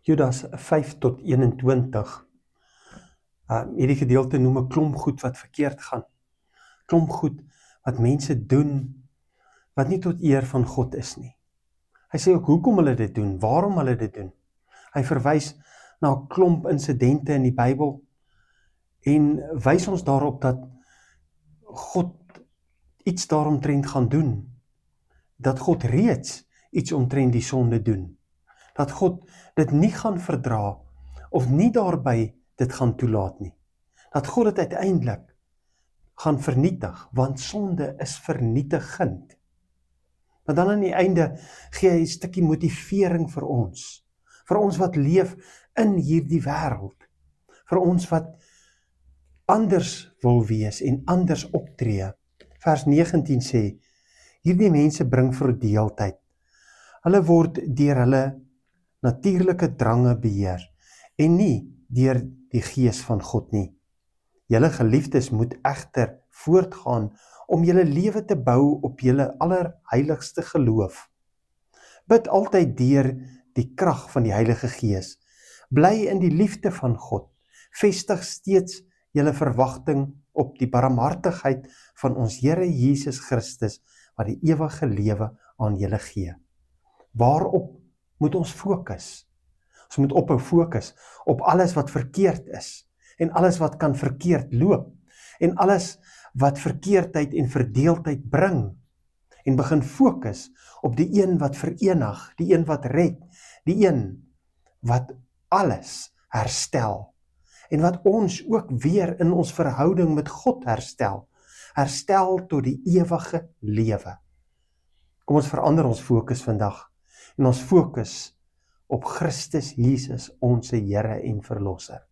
Judas 5 tot 21. Hierdie gedeelte noem 'n klomp goed wat verkeerd gaan. Klomp goed wat mense doen, wat nie tot eer van God is nie. Hy sê ook hoekom hulle dit doen, waarom hulle dit doen. Hy verwys na 'n klomp insidente in die Bybel en wys ons daarop dat God iets daaromtrent gaan doen. Dat God reeds iets omtrent die sonde doen. Dat God dit nie gaan verdra of nie daarby dit gaan toelaat nie. Dat God dit uiteindelik gaan vernietig, want sonde is vernietigend. Maar dan aan die einde gee hy 'n stukkie motivering vir ons wat leef in hierdie wêreld, vir ons wat anders wil wees en anders optree. Vers 19 sê, hierdie mense bring verdeeldheid. Hulle word deur hulle natuurlike drange beheer en nie deur die gees van God nie. Julle geliefdes moet egter voortgaan om julle lewe te bou op julle allerheiligste geloof. Bid altyd deur die krag van die Heilige Gees. Bly in die liefde van God. Vestig steeds julle verwagting op die barmhartigheid van ons Here Jesus Christus wat die ewige lewe aan julle gee. Waarop moet ons fokus? Ons moet ophou fokus op alles wat verkeerd is en alles wat kan verkeerd loop en alles wat verkeerdheid en verdeeldheid bring en begin fokus op die een wat verenig, die een wat red, die een wat alles herstel en wat ons ook weer in ons verhouding met God herstel tot die ewige lewe. Kom ons verander ons fokus vandag en ons fokus op Christus Jesus, ons Here en Verlosser.